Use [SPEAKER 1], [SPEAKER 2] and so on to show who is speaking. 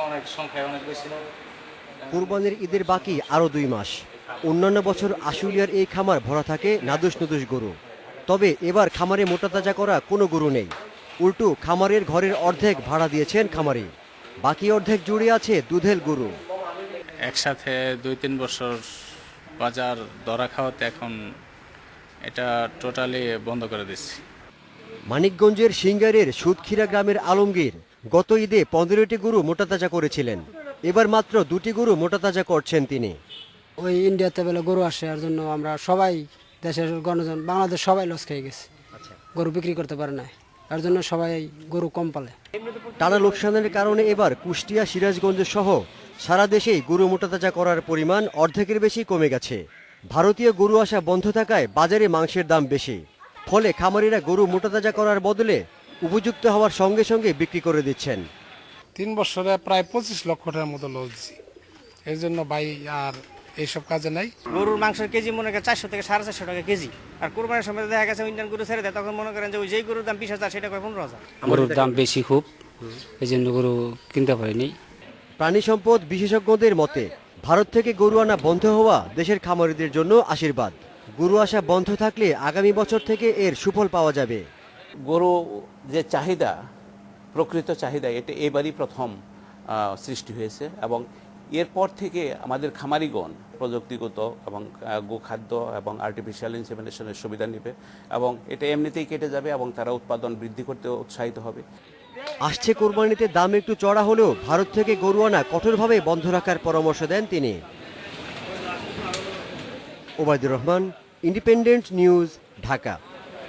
[SPEAKER 1] অনেক সংখ্যায় অনেক বেশি।
[SPEAKER 2] কুরবানির ঈদের বাকি আরও 2 মাস। অন্যান্য বছর আশুলিয়ার এই খামার ভরা থাকে নাদুস নুদুস গরু। তবে এবার খামারে মোটা তাজা করা কোনো গরু নেই। উল্টো খামারের ঘরের অর্ধেক ভাড়া দিয়েছেন খামারি, বাকি অর্ধেক জুড়ে আছে দুধেল গরু।
[SPEAKER 3] একসাথে 2-3 বছর বাজার ধরা খাওয়াতে এখন এটা টোটালি বন্ধ করে দিচ্ছি।
[SPEAKER 2] মানিকগঞ্জের সিঙ্গারের সুদক্ষীরা গ্রামের আলমগীর গত ঈদে 15টি গরু মোটাতাজা করেছিলেন। এবার মাত্র 2টি গরু মোটাতাজা করছেন তিনি।
[SPEAKER 4] ওই ইন্ডিয়াতে বেলা গরু আসে, আর জন্য আমরা সবাই দেশের গণজন বাংলাদেশ সবাই লস খেয়ে গেছে, গরু বিক্রি করতে পারে না, তার জন্য সবাই গরু কম পালে।
[SPEAKER 2] টানা লোকসানের কারণে এবার কুষ্টিয়া, সিরাজগঞ্জ সহ সারা দেশেই গরু মোটাতাজা করার পরিমাণ অর্ধেকের বেশি কমে গেছে। ভারতীয় গরু আসা বন্ধ থাকায় বাজারে মাংসের দাম বেশি, ফলে খামারিরা গরু মোটাতাজা করার বদলে উপযুক্ত হওয়ার সঙ্গে সঙ্গে বিক্রি করে দিচ্ছেন।
[SPEAKER 5] 3 বছরে প্রায় 25 লক্ষ টাকার মতো লস দিচ্ছি। এর জন্য ভাই আর এইসব কাজে নাই।
[SPEAKER 6] গরুর মাংসের কেজি মনে করেন 400 থেকে 450 টাকা কেজি, আর কোরবানির সময় দেখা গেছে ইন্ডিয়ান গরু ছেড়ে দেয়, তখন মনে করেন যে ওই যেই গরুর দাম 20,000 সেটা 15,000।
[SPEAKER 7] গরুর দাম বেশি খুব, এই জন্য গরু কিনতে পারিনি।
[SPEAKER 2] প্রাণী সম্পদ বিশেষজ্ঞদের মতে ভারত থেকে গরু আনা বন্ধ হওয়া দেশের খামারিদের জন্য আশীর্বাদ। গরু আসা বন্ধ থাকলে আগামী বছর থেকে এর সুফল পাওয়া যাবে।
[SPEAKER 8] গরু যে চাহিদা, প্রকৃত চাহিদা, এটা এবারই প্রথম সৃষ্টি হয়েছে এবং এরপর থেকে আমাদের খামারিগণ প্রযুক্তিগত এবং গোখাদ্য এবং আর্টিফিশিয়াল ইনসেমিনেশনের সুবিধা নেবে এবং এটা এমনিতেই কেটে যাবে এবং তারা উৎপাদন বৃদ্ধি করতে উৎসাহিত হবে।
[SPEAKER 2] আসছে কোরবানিতে দাম একটু চড়া হলেও ভারত থেকে গরু আনা কঠোরভাবে বন্ধ রাখার পরামর্শ দেন তিনি। Obaidur Rahman, independent news, Dhaka.